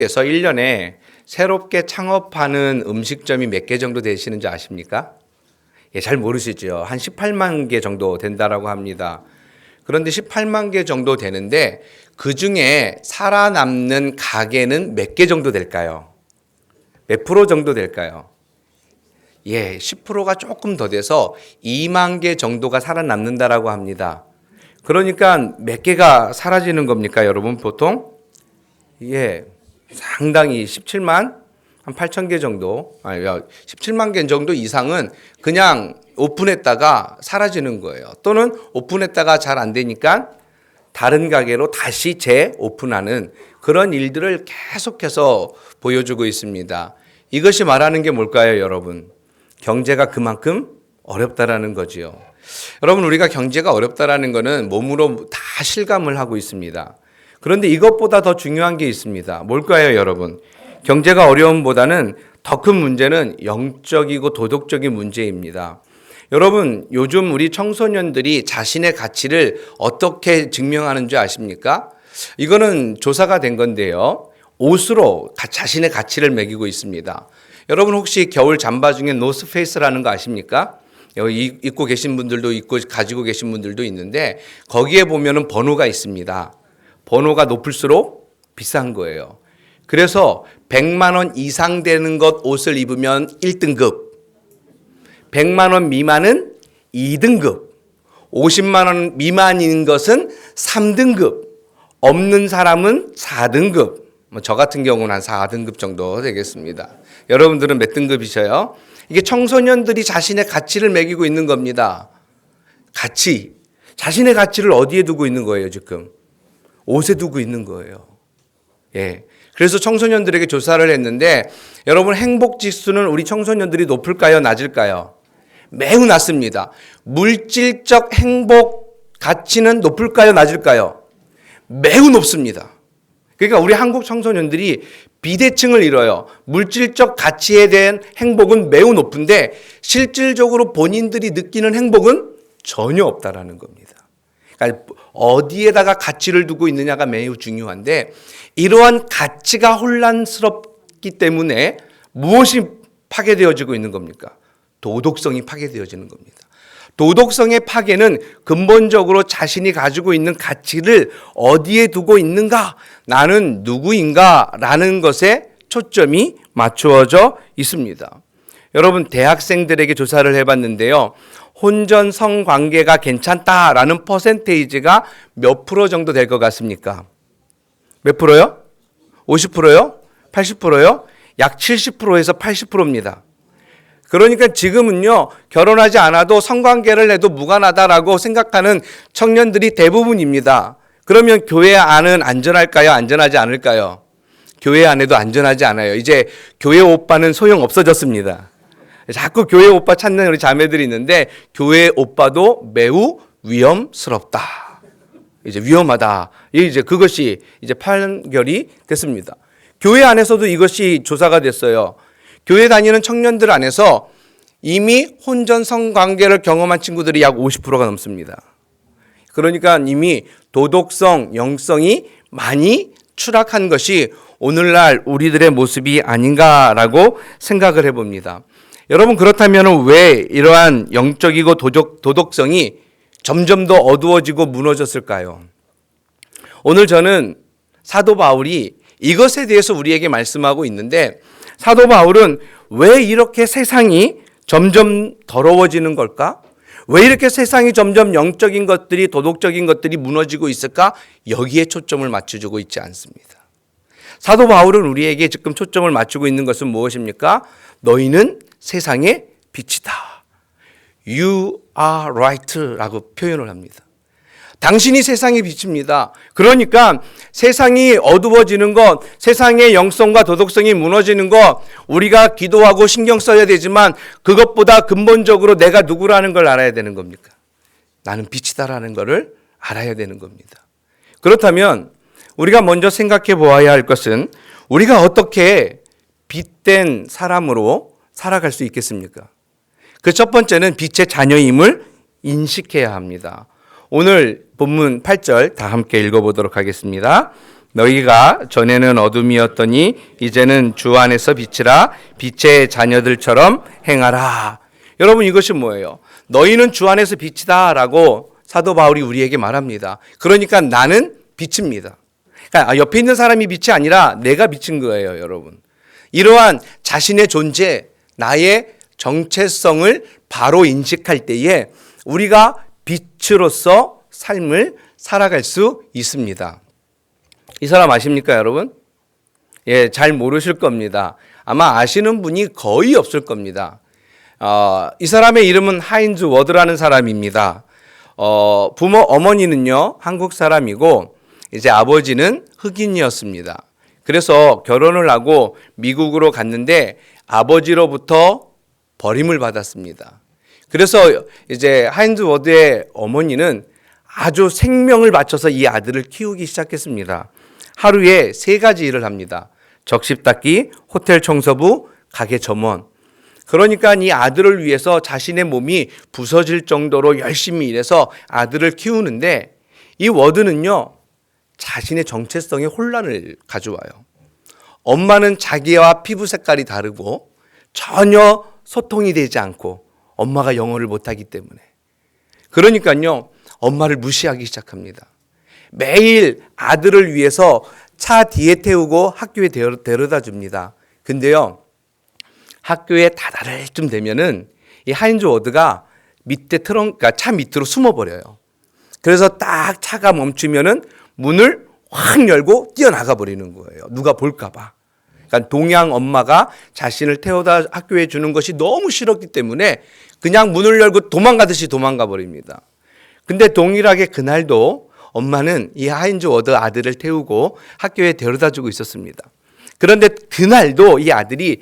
그래서 1년에 새롭게 창업하는 음식점이 몇 개 정도 되시는지 아십니까? 예, 잘 모르시죠. 한 18만 개 정도 된다라고 합니다. 그런데 18만 개 정도 되는데 그 중에 살아남는 가게는 몇 개 정도 될까요? 몇 프로 정도 될까요? 예, 10%가 조금 더 돼서 2만 개 정도가 살아남는다라고 합니다. 그러니까 몇 개가 사라지는 겁니까, 여러분, 보통? 예, 상당히 17만 한 8천 개 정도, 17만 개 정도 이상은 그냥 오픈했다가 사라지는 거예요. 또는 오픈했다가 잘 안 되니까 다른 가게로 다시 재오픈하는 그런 일들을 계속해서 보여주고 있습니다. 이것이 말하는 게 뭘까요, 여러분? 경제가 그만큼 어렵다라는 거지요. 여러분, 우리가 경제가 어렵다라는 것은 몸으로 다 실감을 하고 있습니다. 그런데 이것보다 더 중요한 게 있습니다. 뭘까요, 여러분? 경제가 어려움보다는 더 큰 문제는 영적이고 도덕적인 문제입니다. 여러분, 요즘 우리 청소년들이 자신의 가치를 어떻게 증명하는 줄 아십니까? 이거는 조사가 된 건데요. 옷으로 자신의 가치를 매기고 있습니다. 여러분, 혹시 겨울 잠바 중에 노스페이스라는 거 아십니까? 여기 입고 계신 분들도 있고 가지고 계신 분들도 있는데 거기에 보면은 번호가 있습니다. 번호가 높을수록 비싼 거예요. 그래서 100만 원 이상 되는 것 옷을 입으면 1등급, 100만 원 미만은 2등급, 50만 원 미만인 것은 3등급, 없는 사람은 4등급. 저 같은 경우는 한 4등급 정도 되겠습니다. 여러분들은 몇 등급이셔요? 이게 청소년들이 자신의 가치를 매기고 있는 겁니다. 가치. 자신의 가치를 어디에 두고 있는 거예요, 지금? 옷에 두고 있는 거예요. 예. 그래서 청소년들에게 조사를 했는데 여러분, 행복 지수는 우리 청소년들이 높을까요, 낮을까요? 매우 낮습니다. 물질적 행복 가치는 높을까요, 낮을까요? 매우 높습니다. 그러니까 우리 한국 청소년들이 비대칭을 이뤄요. 물질적 가치에 대한 행복은 매우 높은데 실질적으로 본인들이 느끼는 행복은 전혀 없다라는 겁니다. 그러니까 어디에다가 가치를 두고 있느냐가 매우 중요한데 이러한 가치가 혼란스럽기 때문에 무엇이 파괴되어지고 있는 겁니까? 도덕성이 파괴되어지는 겁니다. 도덕성의 파괴는 근본적으로 자신이 가지고 있는 가치를 어디에 두고 있는가, 나는 누구인가 라는 것에 초점이 맞추어져 있습니다. 여러분, 대학생들에게 조사를 해봤는데요. 혼전 성관계가 괜찮다라는 퍼센테이지가 몇 프로 정도 될 것 같습니까? 몇 프로요? 50%요? 80%요? 약 70%에서 80%입니다. 그러니까 지금은요, 결혼하지 않아도 성관계를 해도 무관하다라고 생각하는 청년들이 대부분입니다. 그러면 교회 안은 안전할까요? 안전하지 않을까요? 교회 안에도 안전하지 않아요. 이제 교회 오빠는 소용 없어졌습니다. 자꾸 교회 오빠 찾는 우리 자매들이 있는데 교회 오빠도 매우 위험스럽다. 이제 위험하다. 이제 그것이 이제 판결이 됐습니다. 교회 안에서도 이것이 조사가 됐어요. 교회 다니는 청년들 안에서 이미 혼전 성관계를 경험한 친구들이 약 50%가 넘습니다. 그러니까 이미 도덕성, 영성이 많이 추락한 것이 오늘날 우리들의 모습이 아닌가라고 생각을 해봅니다. 여러분, 그렇다면 왜 이러한 영적이고 도덕성이 점점 더 어두워지고 무너졌을까요? 오늘 저는 사도 바울이 이것에 대해서 우리에게 말씀하고 있는데 사도 바울은 왜 이렇게 세상이 점점 더러워지는 걸까? 왜 이렇게 세상이 점점 영적인 것들이, 도덕적인 것들이 무너지고 있을까? 여기에 초점을 맞춰주고 있지 않습니다. 사도 바울은 우리에게 지금 초점을 맞추고 있는 것은 무엇입니까? 너희는 세상의 빛이다. You are right 라고 표현을 합니다. 당신이 세상의 빛입니다. 그러니까 세상이 어두워지는 것, 세상의 영성과 도덕성이 무너지는 것, 우리가 기도하고 신경 써야 되지만 그것보다 근본적으로 내가 누구라는 걸 알아야 되는 겁니까? 나는 빛이다라는 것을 알아야 되는 겁니다. 그렇다면 우리가 먼저 생각해 보아야 할 것은 우리가 어떻게 빛된 사람으로 살아갈 수 있겠습니까? 그 첫 번째는 빛의 자녀임을 인식해야 합니다. 오늘 본문 8절 다 함께 읽어보도록 하겠습니다. 너희가 전에는 어둠이었더니 이제는 주 안에서 빛이라. 빛의 자녀들처럼 행하라. 여러분, 이것이 뭐예요? 너희는 주 안에서 빛이다 라고 사도 바울이 우리에게 말합니다. 그러니까 나는 빛입니다. 그러니까 옆에 있는 사람이 빛이 아니라 내가 빛인 거예요, 여러분. 이러한 자신의 존재, 나의 정체성을 바로 인식할 때에 우리가 빛으로서 삶을 살아갈 수 있습니다. 이 사람 아십니까, 여러분? 예, 잘 모르실 겁니다. 아마 아시는 분이 거의 없을 겁니다. 이 사람의 이름은 하인즈 워드라는 사람입니다. 어머니는요, 한국 사람이고, 이제 아버지는 흑인이었습니다. 그래서 결혼을 하고 미국으로 갔는데 아버지로부터 버림을 받았습니다. 그래서 이제 하인즈 워드의 어머니는 아주 생명을 바쳐서 이 아들을 키우기 시작했습니다. 하루에 3가지 일을 합니다. 적십 닦기, 호텔 청소부, 가게 점원. 그러니까 이 아들을 위해서 자신의 몸이 부서질 정도로 열심히 일해서 아들을 키우는데, 이 워드는요, 자신의 정체성에 혼란을 가져와요. 엄마는 자기와 피부 색깔이 다르고 전혀 소통이 되지 않고 엄마가 영어를 못하기 때문에. 그러니까요, 엄마를 무시하기 시작합니다. 매일 아들을 위해서 차 뒤에 태우고 학교에 데려다 줍니다. 근데요, 학교에 다다를 쯤 되면은 이 하인즈 워드가 밑에 그러니까 차 밑으로 숨어버려요. 그래서 딱 차가 멈추면은 문을 확 열고 뛰어나가 버리는 거예요. 누가 볼까봐. 그러니까 동양 엄마가 자신을 태워다 학교에 주는 것이 너무 싫었기 때문에 그냥 문을 열고 도망가듯이 도망가 버립니다. 근데 동일하게 그날도 엄마는 이 하인즈 워드 아들을 태우고 학교에 데려다 주고 있었습니다. 그런데 그날도 이 아들이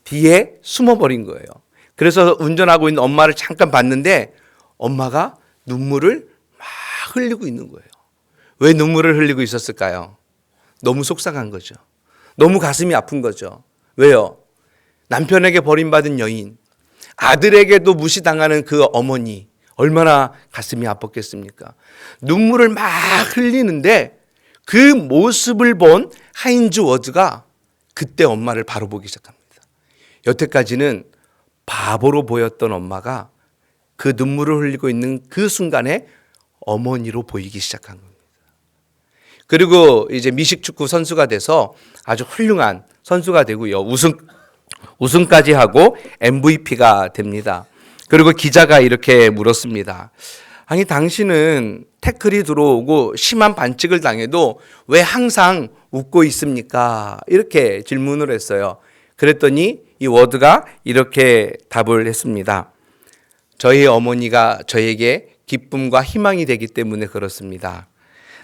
뒤에 숨어버린 거예요. 그래서 운전하고 있는 엄마를 잠깐 봤는데 엄마가 눈물을 막 흘리고 있는 거예요. 왜 눈물을 흘리고 있었을까요? 너무 속상한 거죠. 너무 가슴이 아픈 거죠. 왜요? 남편에게 버림받은 여인, 아들에게도 무시당하는 그 어머니, 얼마나 가슴이 아팠겠습니까? 눈물을 막 흘리는데 그 모습을 본 하인즈 워드가 그때 엄마를 바로 보기 시작합니다. 여태까지는 바보로 보였던 엄마가 그 눈물을 흘리고 있는 그 순간에 어머니로 보이기 시작한 겁니다. 그리고 이제 미식축구 선수가 돼서 아주 훌륭한 선수가 되고요. 우승까지 하고 MVP가 됩니다. 그리고 기자가 이렇게 물었습니다. 아니, 당신은 태클이 들어오고 심한 반칙을 당해도 왜 항상 웃고 있습니까? 이렇게 질문을 했어요. 그랬더니 이 워드가 이렇게 답을 했습니다. 저희 어머니가 저에게 기쁨과 희망이 되기 때문에 그렇습니다.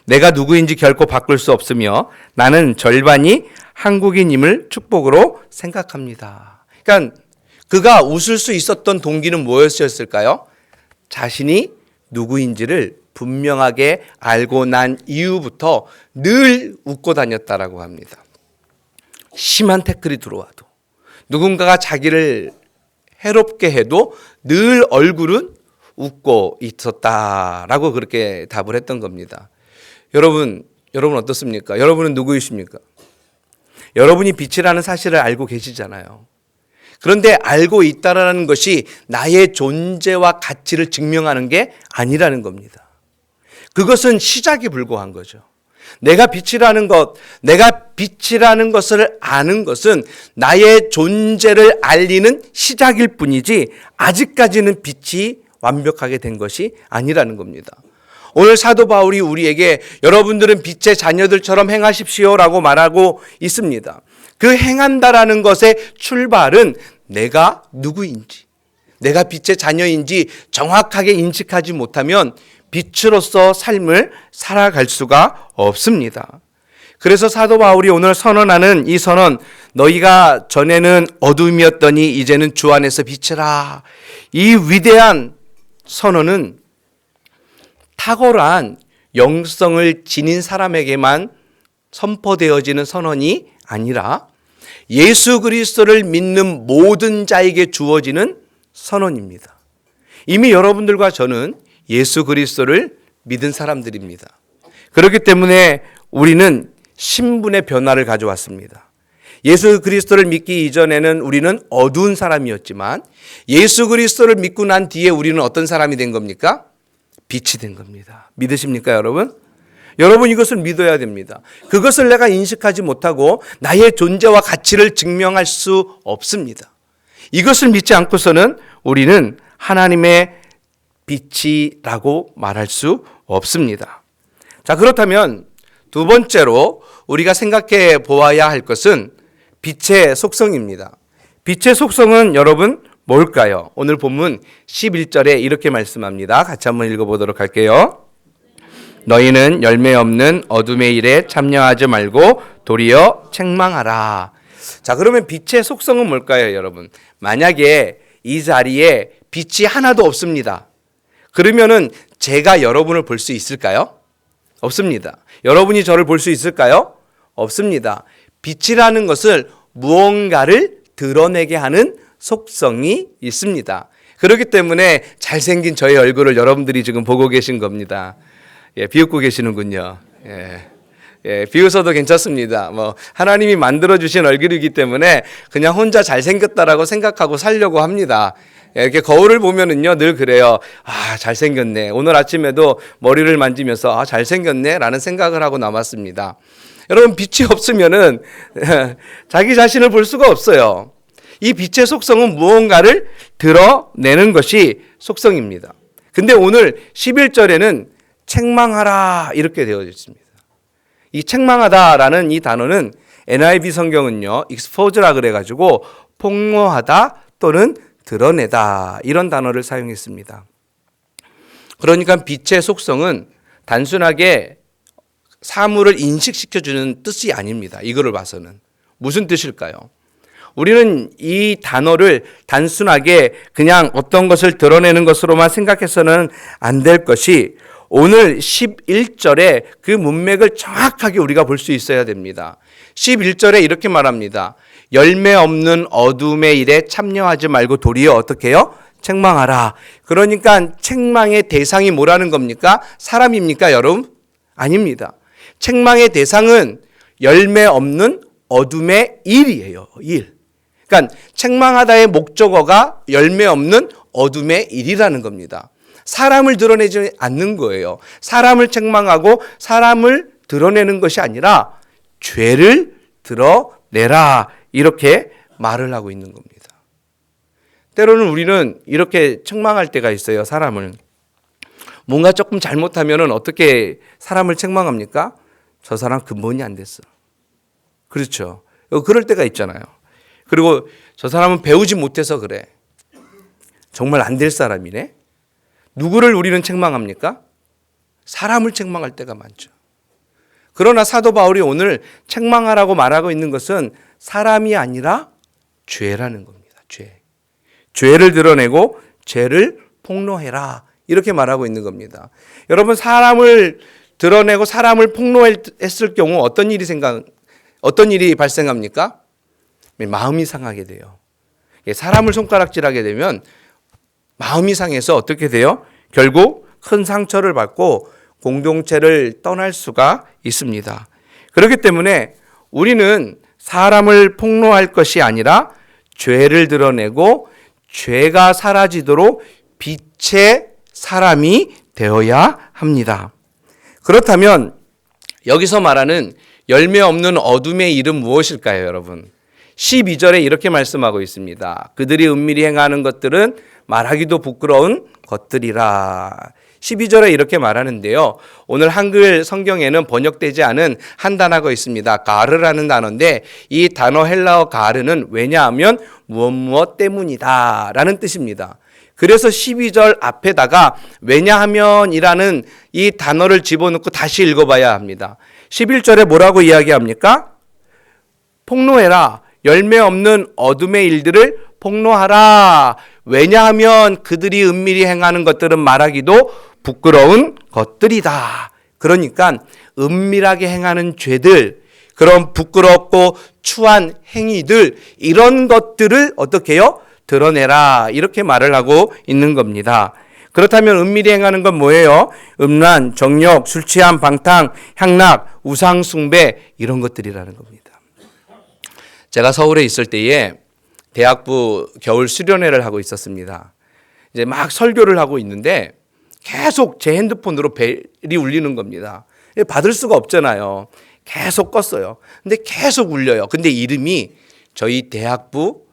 내가 누구인지 결코 바꿀 수 없으며 나는 절반이 한국인임을 축복으로 생각합니다. 그러니까 그가 웃을 수 있었던 동기는 무엇이었을까요? 자신이 누구인지를 분명하게 알고 난 이후부터 늘 웃고 다녔다라고 합니다. 심한 태클이 들어와도 누군가가 자기를 해롭게 해도 늘 얼굴은 웃고 있었다라고 그렇게 답을 했던 겁니다. 여러분 어떻습니까? 여러분은 누구이십니까? 여러분이 빛이라는 사실을 알고 계시잖아요. 그런데 알고 있다라는 것이 나의 존재와 가치를 증명하는 게 아니라는 겁니다. 그것은 시작에 불과한 거죠. 내가 빛이라는 것을 아는 것은 나의 존재를 알리는 시작일 뿐이지 아직까지는 빛이 완벽하게 된 것이 아니라는 겁니다. 오늘 사도 바울이 우리에게 여러분들은 빛의 자녀들처럼 행하십시오라고 말하고 있습니다. 그 행한다라는 것의 출발은 내가 누구인지, 내가 빛의 자녀인지 정확하게 인식하지 못하면 빛으로서 삶을 살아갈 수가 없습니다. 그래서 사도 바울이 오늘 선언하는 이 선언, 너희가 전에는 어둠이었더니 이제는 주 안에서 빛이라. 이 위대한 선언은 탁월한 영성을 지닌 사람에게만 선포되어지는 선언이 아니라 예수 그리스도를 믿는 모든 자에게 주어지는 선언입니다. 이미 여러분들과 저는 예수 그리스도를 믿은 사람들입니다. 그렇기 때문에 우리는 신분의 변화를 가져왔습니다. 예수 그리스도를 믿기 이전에는 우리는 어두운 사람이었지만 예수 그리스도를 믿고 난 뒤에 우리는 어떤 사람이 된 겁니까? 빛이 된 겁니다. 믿으십니까, 여러분? 여러분 이것을 믿어야 됩니다. 그것을 내가 인식하지 못하고 나의 존재와 가치를 증명할 수 없습니다. 이것을 믿지 않고서는 우리는 하나님의 빛이라고 말할 수 없습니다. 자, 그렇다면 두 번째로 우리가 생각해 보아야 할 것은 빛의 속성입니다. 빛의 속성은 여러분 뭘까요? 오늘 본문 11절에 이렇게 말씀합니다. 같이 한번 읽어보도록 할게요. 너희는 열매 없는 어둠의 일에 참여하지 말고 도리어 책망하라. 자, 그러면 빛의 속성은 뭘까요, 여러분? 만약에 이 자리에 빛이 하나도 없습니다. 그러면은 제가 여러분을 볼 수 있을까요? 없습니다. 여러분이 저를 볼 수 있을까요? 없습니다. 빛이라는 것을 무언가를 드러내게 하는 속성이 있습니다. 그렇기 때문에 잘생긴 저의 얼굴을 여러분들이 지금 보고 계신 겁니다. 예, 비웃고 계시는군요. 비웃어도 괜찮습니다. 하나님이 만들어주신 얼굴이기 때문에 그냥 혼자 잘생겼다라고 생각하고 살려고 합니다. 이렇게 거울을 보면은요, 늘 그래요. 아, 잘생겼네. 오늘 아침에도 머리를 만지면서, 아, 잘생겼네. 라는 생각을 하고 남았습니다. 여러분, 빛이 없으면은 자기 자신을 볼 수가 없어요. 이 빛의 속성은 무언가를 드러내는 것이 속성입니다. 근데 오늘 11절에는 책망하라 이렇게 되어 있습니다. 이 책망하다라는 이 단어는 NIV 성경은요, expose라 그래가지고 폭로하다 또는 드러내다 이런 단어를 사용했습니다. 그러니까 빛의 속성은 단순하게 사물을 인식시켜주는 뜻이 아닙니다. 이거를 봐서는. 무슨 뜻일까요? 우리는 이 단어를 단순하게 그냥 어떤 것을 드러내는 것으로만 생각해서는 안 될 것이 오늘 11절에 그 문맥을 정확하게 우리가 볼 수 있어야 됩니다. 11절에 이렇게 말합니다. 열매 없는 어둠의 일에 참여하지 말고 도리어 어떻게 해요? 책망하라. 그러니까 책망의 대상이 뭐라는 겁니까? 사람입니까, 여러분? 아닙니다. 책망의 대상은 열매 없는 어둠의 일이에요. 일. 그러니까 책망하다의 목적어가 열매 없는 어둠의 일이라는 겁니다. 사람을 드러내지 않는 거예요. 사람을 책망하고 사람을 드러내는 것이 아니라 죄를 드러내라 이렇게 말을 하고 있는 겁니다. 때로는 우리는 이렇게 책망할 때가 있어요. 사람을. 뭔가 조금 잘못하면 어떻게 사람을 책망합니까? 저 사람 근본이 안 됐어. 그렇죠. 그럴 때가 있잖아요. 그리고 저 사람은 배우지 못해서 그래. 정말 안 될 사람이네. 누구를 우리는 책망합니까? 사람을 책망할 때가 많죠. 그러나 사도 바울이 오늘 책망하라고 말하고 있는 것은 사람이 아니라 죄라는 겁니다. 죄. 죄를 드러내고 죄를 폭로해라. 이렇게 말하고 있는 겁니다. 여러분, 사람을 드러내고 사람을 폭로했을 경우 어떤 일이 발생합니까? 마음이 상하게 돼요. 사람을 손가락질하게 되면 마음이 상해서 어떻게 돼요? 결국 큰 상처를 받고 공동체를 떠날 수가 있습니다. 그렇기 때문에 우리는 사람을 폭로할 것이 아니라 죄를 드러내고 죄가 사라지도록 빛의 사람이 되어야 합니다. 그렇다면 여기서 말하는 열매 없는 어둠의 일은 무엇일까요, 여러분? 12절에 이렇게 말씀하고 있습니다. 그들이 은밀히 행하는 것들은 말하기도 부끄러운 것들이라. 12절에 이렇게 말하는데요. 오늘 한글 성경에는 번역되지 않은 한 단어가 있습니다. 가르라는 단어인데 이 단어 헬라어 가르는 왜냐하면 무엇 때문이다 라는 뜻입니다. 그래서 12절 앞에다가 왜냐하면이라는 이 단어를 집어넣고 다시 읽어봐야 합니다. 11절에 뭐라고 이야기합니까? 폭로해라. 열매 없는 어둠의 일들을 폭로하라. 왜냐하면 그들이 은밀히 행하는 것들은 말하기도 부끄러운 것들이다. 그러니까 은밀하게 행하는 죄들, 그런 부끄럽고 추한 행위들, 이런 것들을 어떻게 해요? 드러내라. 이렇게 말을 하고 있는 겁니다. 그렇다면 은밀히 행하는 건 뭐예요? 음란, 정욕, 술 취함, 방탕, 향락, 우상 숭배 이런 것들이라는 겁니다. 제가 서울에 있을 때에 대학부 겨울 수련회를 하고 있었습니다. 이제 막 설교를 하고 있는데 계속 제 핸드폰으로 벨이 울리는 겁니다. 받을 수가 없잖아요. 계속 껐어요. 근데 계속 울려요. 근데 이름이 저희 대학부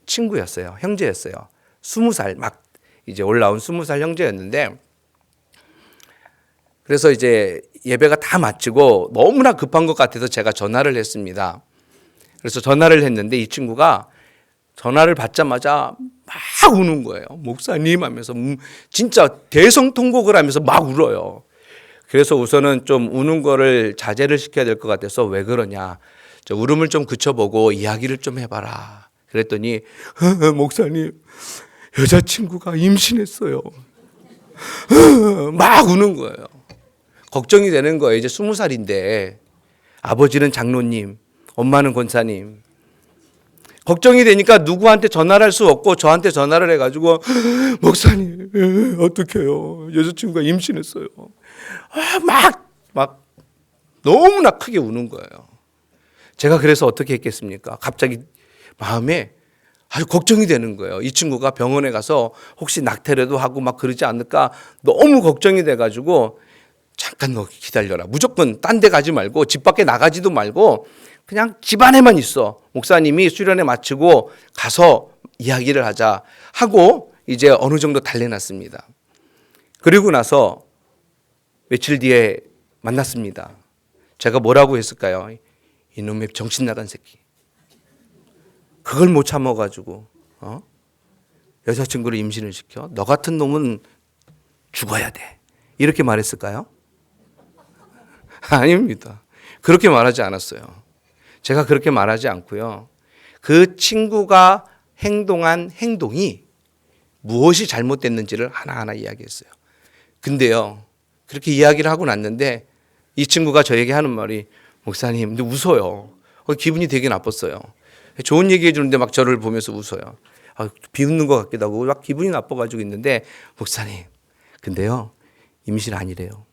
친구였어요. 형제였어요. 20살 막 이제 올라온 20살 형제였는데, 그래서 이제 예배가 다 마치고 너무나 급한 것 같아서 제가 전화를 했습니다. 그래서 전화를 했는데 이 친구가 전화를 받자마자 막 우는 거예요. 목사님 하면서 진짜 대성통곡을 하면서 막 울어요. 그래서 우선은 좀 우는 거를 자제를 시켜야 될 것 같아서 왜 그러냐, 저 울음을 좀 그쳐보고 이야기를 좀 해봐라. 그랬더니 목사님, 여자친구가 임신했어요. 막 우는 거예요. 걱정이 되는 거예요. 이제 20살인데 아버지는 장로님, 엄마는 권사님. 걱정이 되니까 누구한테 전화를 할 수 없고 저한테 전화를 해가지고 목사님 어떡해요, 여자친구가 임신했어요. 막 너무나 크게 우는 거예요. 제가 그래서 어떻게 했겠습니까? 갑자기 마음에 아주 걱정이 되는 거예요. 이 친구가 병원에 가서 혹시 낙태라도 하고 막 그러지 않을까 너무 걱정이 돼가지고, 잠깐 너 기다려라, 무조건 딴 데 가지 말고 집 밖에 나가지도 말고 그냥 집 안에만 있어, 목사님이 수련회 마치고 가서 이야기를 하자 하고 이제 어느 정도 달래놨습니다. 그리고 나서 며칠 뒤에 만났습니다. 제가 뭐라고 했을까요? 이놈의 정신 나간 새끼, 그걸 못 참아가지고 여자친구를 임신을 시켜? 너 같은 놈은 죽어야 돼, 이렇게 말했을까요? 아닙니다. 그렇게 말하지 않았어요. 제가 그렇게 말하지 않고요. 그 친구가 행동한 행동이 무엇이 잘못됐는지를 하나하나 이야기했어요. 근데요, 그렇게 이야기를 하고 났는데 이 친구가 저에게 하는 말이, 목사님, 근데 웃어요. 기분이 되게 나빴어요. 좋은 얘기 해주는데 막 저를 보면서 웃어요. 비웃는 것 같기도 하고 막 기분이 나빠가지고 있는데, 목사님, 근데요, 임신 아니래요.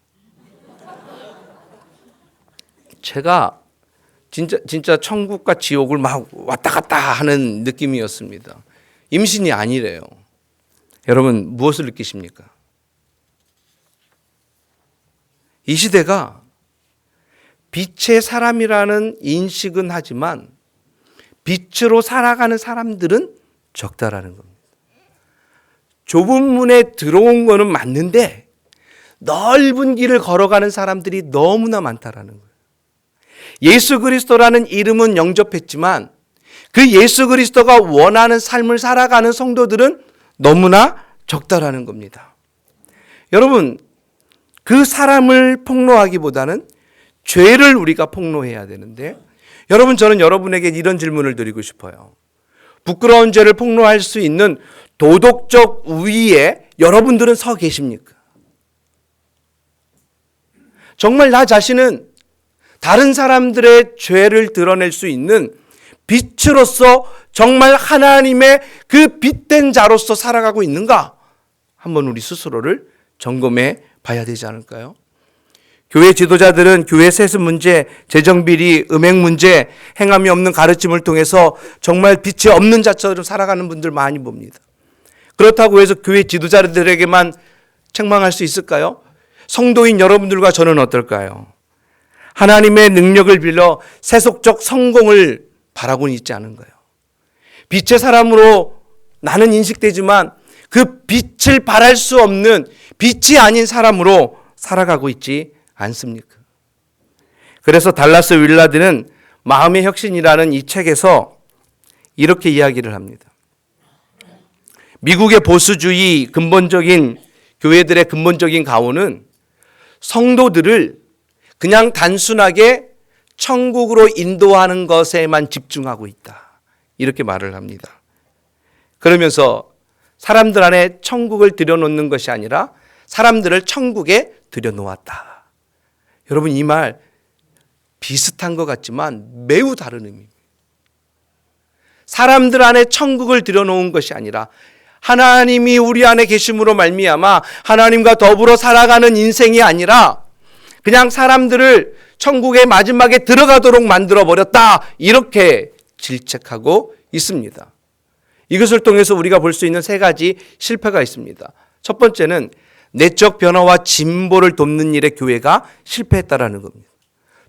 제가 진짜 천국과 지옥을 막 왔다 갔다 하는 느낌이었습니다. 임신이 아니래요. 여러분, 무엇을 느끼십니까? 이 시대가 빛의 사람이라는 인식은 하지만 빛으로 살아가는 사람들은 적다라는 겁니다. 좁은 문에 들어온 거는 맞는데 넓은 길을 걸어가는 사람들이 너무나 많다라는 거예요. 예수 그리스도라는 이름은 영접했지만 그 예수 그리스도가 원하는 삶을 살아가는 성도들은 너무나 적다라는 겁니다. 여러분, 그 사람을 폭로하기보다는 죄를 우리가 폭로해야 되는데, 여러분, 저는 여러분에게 이런 질문을 드리고 싶어요. 부끄러운 죄를 폭로할 수 있는 도덕적 우위에 여러분들은 서 계십니까? 정말 나 자신은 다른 사람들의 죄를 드러낼 수 있는 빛으로서 정말 하나님의 그 빛된 자로서 살아가고 있는가? 한번 우리 스스로를 점검해 봐야 되지 않을까요? 교회 지도자들은 교회 세습 문제, 재정비리, 음행 문제, 행함이 없는 가르침을 통해서 정말 빛이 없는 자처럼 살아가는 분들 많이 봅니다. 그렇다고 해서 교회 지도자들에게만 책망할 수 있을까요? 성도인 여러분들과 저는 어떨까요? 하나님의 능력을 빌려 세속적 성공을 바라고는 있지 않은 거예요. 빛의 사람으로 나는 인식되지만 그 빛을 발할 수 없는 빛이 아닌 사람으로 살아가고 있지 않습니까? 그래서 달라스 윌라드는 마음의 혁신이라는 이 책에서 이렇게 이야기를 합니다. 미국의 보수주의 근본적인 교회들의 근본적인 가오는 성도들을 그냥 단순하게 천국으로 인도하는 것에만 집중하고 있다, 이렇게 말을 합니다. 그러면서 사람들 안에 천국을 들여놓는 것이 아니라 사람들을 천국에 들여놓았다. 여러분, 이 말 비슷한 것 같지만 매우 다른 의미입니다. 사람들 안에 천국을 들여놓은 것이 아니라 하나님이 우리 안에 계심으로 말미암아 하나님과 더불어 살아가는 인생이 아니라 그냥 사람들을 천국의 마지막에 들어가도록 만들어 버렸다, 이렇게 질책하고 있습니다. 이것을 통해서 우리가 볼 수 있는 세 가지 실패가 있습니다. 첫 번째는 내적 변화와 진보를 돕는 일에 교회가 실패했다라는 겁니다.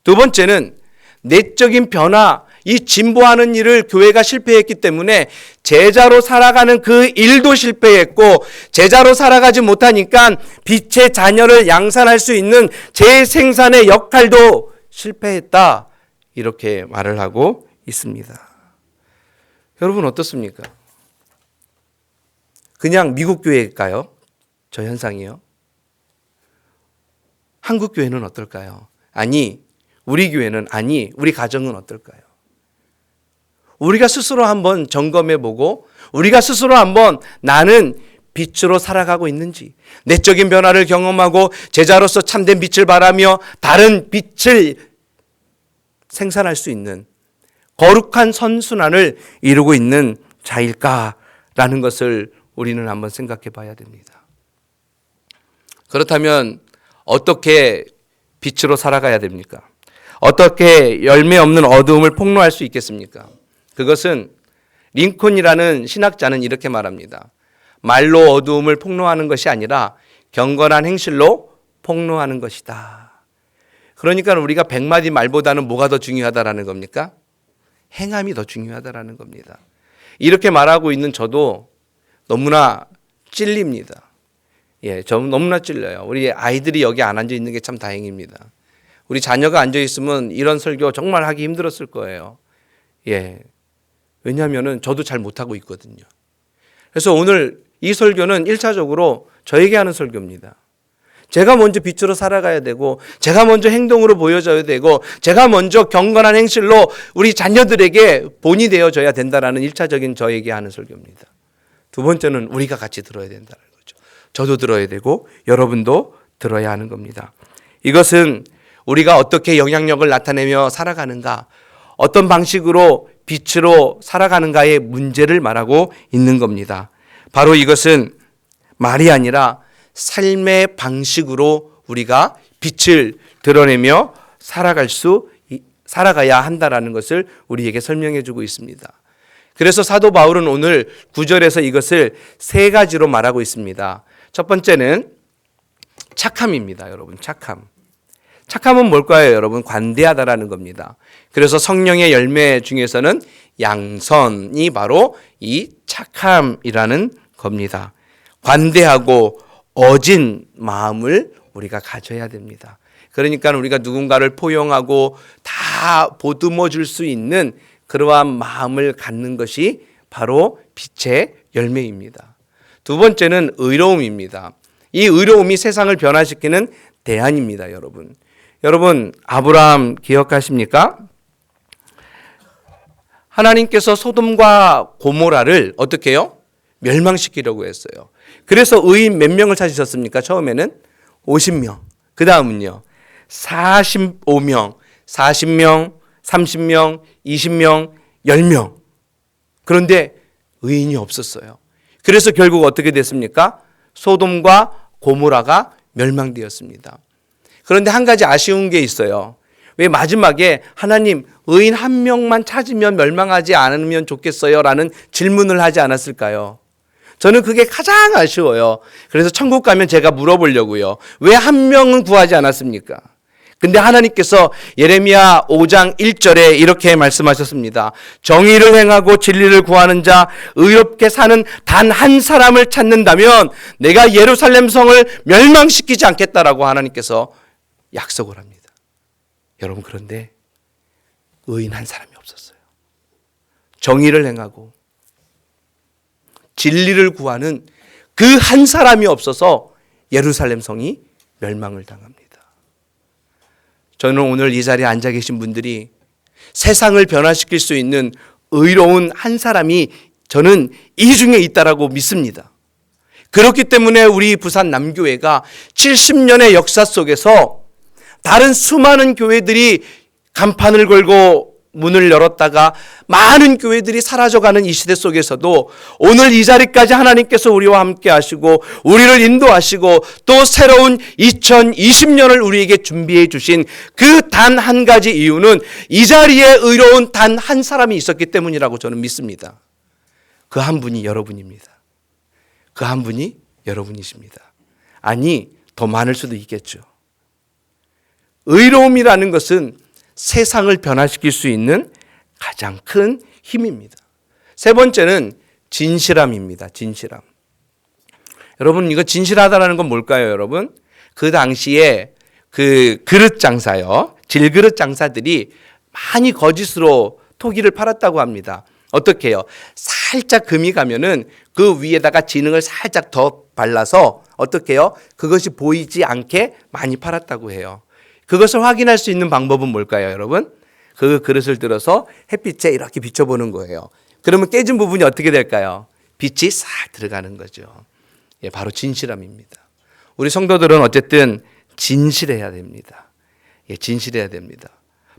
두 번째는 내적인 변화, 이 진보하는 일을 교회가 실패했기 때문에 제자로 살아가는 그 일도 실패했고, 제자로 살아가지 못하니까 빛의 자녀를 양산할 수 있는 재생산의 역할도 실패했다, 이렇게 말을 하고 있습니다. 여러분 어떻습니까? 그냥 미국 교회일까요? 저 현상이요. 한국 교회는 어떨까요? 아니, 우리 교회는, 아니, 우리 가정은 어떨까요? 우리가 스스로 한번 점검해보고 우리가 스스로 한번 나는 빛으로 살아가고 있는지, 내적인 변화를 경험하고 제자로서 참된 빛을 바라며 다른 빛을 생산할 수 있는 거룩한 선순환을 이루고 있는 자일까라는 것을 우리는 한번 생각해 봐야 됩니다. 그렇다면 어떻게 빛으로 살아가야 됩니까? 어떻게 열매 없는 어두움을 폭로할 수 있겠습니까? 그것은 링컨이라는 신학자는 이렇게 말합니다. 말로 어두움을 폭로하는 것이 아니라 경건한 행실로 폭로하는 것이다. 그러니까 우리가 100마디 말보다는 뭐가 더 중요하다라는 겁니까? 행함이 더 중요하다라는 겁니다. 이렇게 말하고 있는 저도 너무나 찔립니다. 예, 저 너무나 찔려요. 우리 아이들이 여기 안 앉아 있는 게 참 다행입니다. 우리 자녀가 앉아 있으면 이런 설교 정말 하기 힘들었을 거예요. 예. 왜냐하면은 저도 잘 못하고 있거든요. 그래서 오늘 이 설교는 1차적으로 저에게 하는 설교입니다. 제가 먼저 빛으로 살아가야 되고, 제가 먼저 행동으로 보여줘야 되고, 제가 먼저 경건한 행실로 우리 자녀들에게 본이 되어줘야 된다라는 1차적인 저에게 하는 설교입니다. 두 번째는 우리가 같이 들어야 된다는 거죠. 저도 들어야 되고 여러분도 들어야 하는 겁니다. 이것은 우리가 어떻게 영향력을 나타내며 살아가는가, 어떤 방식으로 빛으로 살아가는가의 문제를 말하고 있는 겁니다. 바로 이것은 말이 아니라 삶의 방식으로 우리가 빛을 드러내며 살아가야 한다라는 것을 우리에게 설명해 주고 있습니다. 그래서 사도 바울은 오늘 9절에서 이것을 세 가지로 말하고 있습니다. 첫 번째는 착함입니다. 여러분, 착함. 착함은 뭘까요, 여러분? 관대하다라는 겁니다. 그래서 성령의 열매 중에서는 양선이 바로 이 착함이라는 겁니다. 관대하고 어진 마음을 우리가 가져야 됩니다. 그러니까 우리가 누군가를 포용하고 다 보듬어 줄 수 있는 그러한 마음을 갖는 것이 바로 빛의 열매입니다. 두 번째는 의로움입니다. 이 의로움이 세상을 변화시키는 대안입니다, 여러분. 여러분, 아브라함 기억하십니까? 하나님께서 소돔과 고모라를 어떻게 해요? 멸망시키려고 했어요. 그래서 의인 몇 명을 찾으셨습니까? 처음에는 50명. 그 다음은요, 45명, 40명, 30명, 20명, 10명. 그런데 의인이 없었어요. 그래서 결국 어떻게 됐습니까? 소돔과 고모라가 멸망되었습니다. 그런데 한 가지 아쉬운 게 있어요. 왜 마지막에 하나님 의인 한 명만 찾으면 멸망하지 않으면 좋겠어요? 라는 질문을 하지 않았을까요? 저는 그게 가장 아쉬워요. 그래서 천국 가면 제가 물어보려고요. 왜 한 명은 구하지 않았습니까? 근데 하나님께서 예레미야 5장 1절에 이렇게 말씀하셨습니다. 정의를 행하고 진리를 구하는 자, 의롭게 사는 단 한 사람을 찾는다면 내가 예루살렘 성을 멸망시키지 않겠다라고 하나님께서 약속을 합니다. 여러분, 그런데 의인 한 사람이 없었어요. 정의를 행하고 진리를 구하는 그 한 사람이 없어서 예루살렘 성이 멸망을 당합니다. 저는 오늘 이 자리에 앉아 계신 분들이 세상을 변화시킬 수 있는 의로운 한 사람이 저는 이 중에 있다라고 믿습니다. 그렇기 때문에 우리 부산 남교회가 70년의 역사 속에서 다른 수많은 교회들이 간판을 걸고 문을 열었다가 많은 교회들이 사라져가는 이 시대 속에서도 오늘 이 자리까지 하나님께서 우리와 함께 하시고 우리를 인도하시고 또 새로운 2020년을 우리에게 준비해 주신 그 단 한 가지 이유는 이 자리에 의로운 단 한 사람이 있었기 때문이라고 저는 믿습니다. 그 한 분이 여러분입니다. 그 한 분이 여러분이십니다. 아니, 더 많을 수도 있겠죠. 의로움이라는 것은 세상을 변화시킬 수 있는 가장 큰 힘입니다. 세 번째는 진실함입니다. 진실함. 여러분, 이거 진실하다라는 건 뭘까요, 여러분? 그 당시에 그 그릇 장사요, 질그릇 장사들이 많이 거짓으로 토기를 팔았다고 합니다. 어떻게 해요? 살짝 금이 가면은 그 위에다가 진흙을 살짝 더 발라서 어떻게 해요? 그것이 보이지 않게 많이 팔았다고 해요. 그것을 확인할 수 있는 방법은 뭘까요, 여러분? 그 그릇을 들어서 햇빛에 이렇게 비춰보는 거예요. 그러면 깨진 부분이 어떻게 될까요? 빛이 싹 들어가는 거죠. 예, 바로 진실함입니다. 우리 성도들은 어쨌든 진실해야 됩니다. 예, 진실해야 됩니다.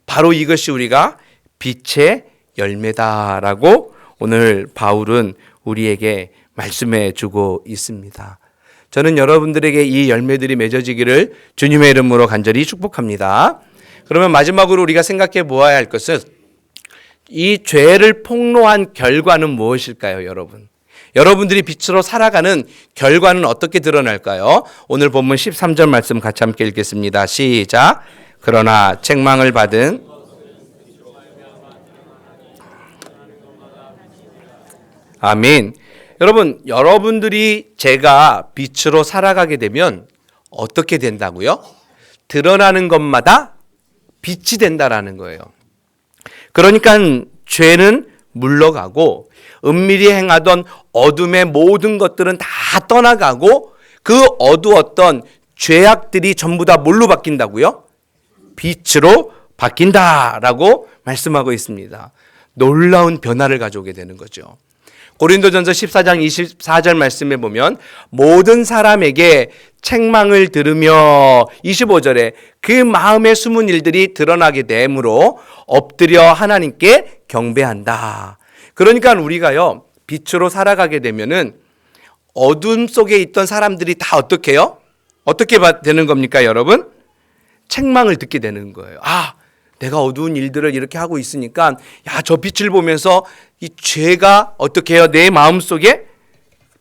바로 이것이 우리가 빛의 열매다라고 오늘 바울은 우리에게 말씀해 주고 있습니다. 저는 여러분들에게 이 열매들이 맺어지기를 주님의 이름으로 간절히 축복합니다. 그러면 마지막으로 우리가 생각해 보아야 할 것은 이 죄를 폭로한 결과는 무엇일까요, 여러분? 여러분들이 빛으로 살아가는 결과는 어떻게 드러날까요? 오늘 본문 13절 말씀 같이 함께 읽겠습니다. 시작. 그러나 책망을 받은 아멘. 여러분들이 제가 빛으로 살아가게 되면 어떻게 된다고요? 드러나는 것마다 빛이 된다라는 거예요. 그러니까 죄는 물러가고 은밀히 행하던 어둠의 모든 것들은 다 떠나가고 그 어두웠던 죄악들이 전부 다 뭘로 바뀐다고요? 빛으로 바뀐다라고 말씀하고 있습니다. 놀라운 변화를 가져오게 되는 거죠. 고린도전서 14장 24절 말씀에 보면 모든 사람에게 책망을 들으며 25절에 그 마음에 숨은 일들이 드러나게 되므로 엎드려 하나님께 경배한다. 그러니까 우리가요, 빛으로 살아가게 되면은 어둠 속에 있던 사람들이 다 어떻게 해요? 어떻게 되는 겁니까, 여러분? 책망을 듣게 되는 거예요. 아, 내가 어두운 일들을 이렇게 하고 있으니까 저 빛을 보면서 이 죄가 어떻게 해요? 내 마음속에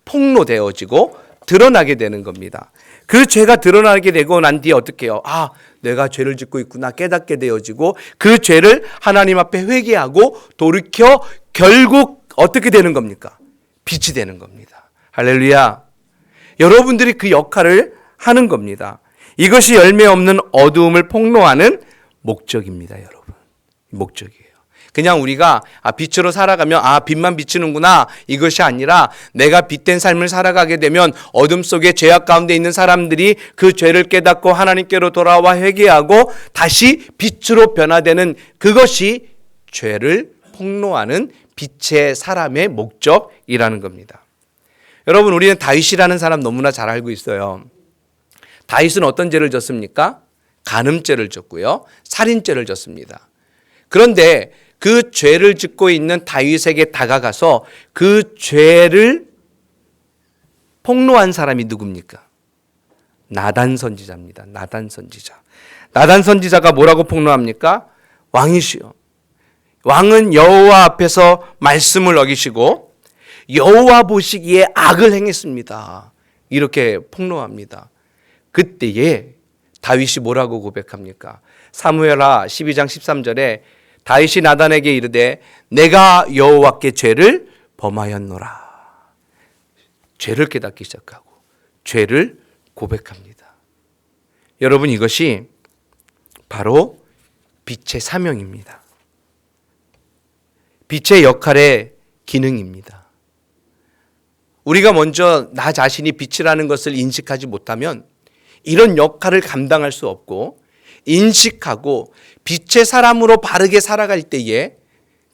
폭로되어지고 드러나게 되는 겁니다. 그 죄가 드러나게 되고 난 뒤에 어떻게 해요? 아, 내가 죄를 짓고 있구나 깨닫게 되어지고 그 죄를 하나님 앞에 회개하고 돌이켜 결국 어떻게 되는 겁니까? 빛이 되는 겁니다. 할렐루야. 여러분들이 그 역할을 하는 겁니다. 이것이 열매 없는 어두움을 폭로하는 목적입니다, 여러분. 목적이에요. 그냥 우리가 빛으로 살아가면 빛만 비치는구나 이것이 아니라 내가 빛된 삶을 살아가게 되면 어둠 속에 죄악 가운데 있는 사람들이 그 죄를 깨닫고 하나님께로 돌아와 회개하고 다시 빛으로 변화되는 그것이 죄를 폭로하는 빛의 사람의 목적이라는 겁니다. 여러분, 우리는 다윗이라는 사람 너무나 잘 알고 있어요. 다윗은 어떤 죄를 졌습니까? 간음죄를 졌고요. 살인죄를 졌습니다. 그런데 그 죄를 짓고 있는 다윗에게 다가가서 그 죄를 폭로한 사람이 누굽니까? 나단 선지자입니다. 나단 선지자. 나단 선지자가 뭐라고 폭로합니까? 왕이시여. 왕은 여호와 앞에서 말씀을 어기시고 여호와 보시기에 악을 행했습니다. 이렇게 폭로합니다. 그때에 다윗이 뭐라고 고백합니까? 사무엘하 12장 13절에 다윗이 나단에게 이르되 내가 여호와께 죄를 범하였노라. 죄를 깨닫기 시작하고 죄를 고백합니다. 여러분, 이것이 바로 빛의 사명입니다. 빛의 역할의 기능입니다. 우리가 먼저 나 자신이 빛이라는 것을 인식하지 못하면 이런 역할을 감당할 수 없고 인식하고 빛의 사람으로 바르게 살아갈 때에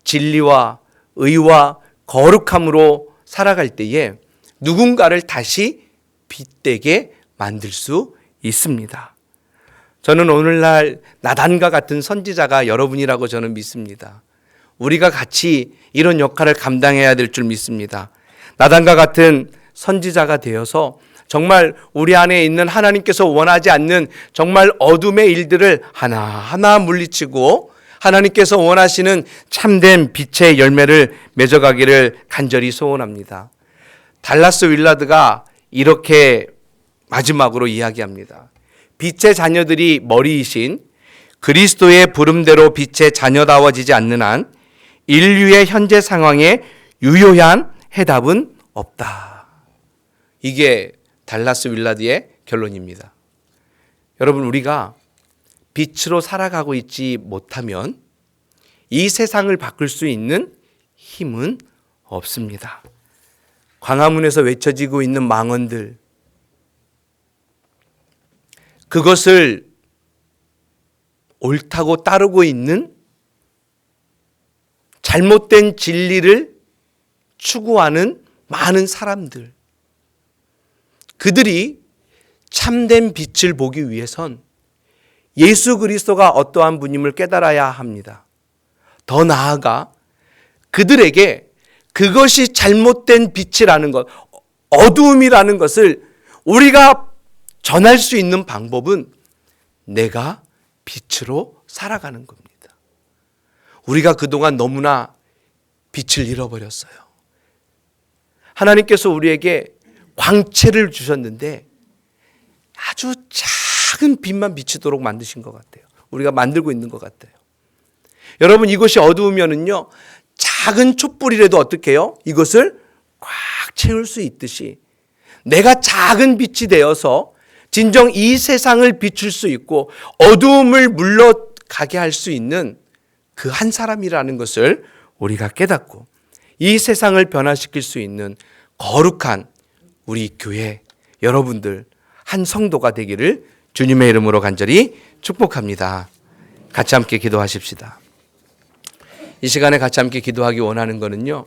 진리와 의와 거룩함으로 살아갈 때에 누군가를 다시 빛되게 만들 수 있습니다. 저는 오늘날 나단과 같은 선지자가 여러분이라고 저는 믿습니다. 우리가 같이 이런 역할을 감당해야 될 줄 믿습니다. 나단과 같은 선지자가 되어서 정말 우리 안에 있는 하나님께서 원하지 않는 정말 어둠의 일들을 하나하나 물리치고 하나님께서 원하시는 참된 빛의 열매를 맺어가기를 간절히 소원합니다. 달라스 윌라드가 이렇게 마지막으로 이야기합니다. 빛의 자녀들이 머리이신 그리스도의 부름대로 빛의 자녀다워지지 않는 한 인류의 현재 상황에 유효한 해답은 없다. 이게 달라스 윌라드의 결론입니다. 여러분, 우리가 빛으로 살아가고 있지 못하면 이 세상을 바꿀 수 있는 힘은 없습니다. 광화문에서 외쳐지고 있는 망언들, 그것을 옳다고 따르고 있는 잘못된 진리를 추구하는 많은 사람들, 그들이 참된 빛을 보기 위해선 예수 그리스도가 어떠한 분임을 깨달아야 합니다. 더 나아가 그들에게 그것이 잘못된 빛이라는 것, 어두움이라는 것을 우리가 전할 수 있는 방법은 내가 빛으로 살아가는 겁니다. 우리가 그동안 너무나 빛을 잃어버렸어요. 하나님께서 우리에게 광채를 주셨는데 아주 작은 빛만 비치도록 만드신 것 같아요. 우리가 만들고 있는 것 같아요. 여러분, 이것이 어두우면은요, 작은 촛불이라도 어떻게 해요? 이것을 꽉 채울 수 있듯이 내가 작은 빛이 되어서 진정 이 세상을 비출 수 있고 어두움을 물러가게 할 수 있는 그 한 사람이라는 것을 우리가 깨닫고 이 세상을 변화시킬 수 있는 거룩한 우리 교회 여러분들 한 성도가 되기를 주님의 이름으로 간절히 축복합니다. 같이 함께 기도하십시다. 이 시간에 같이 함께 기도하기 원하는 것은요,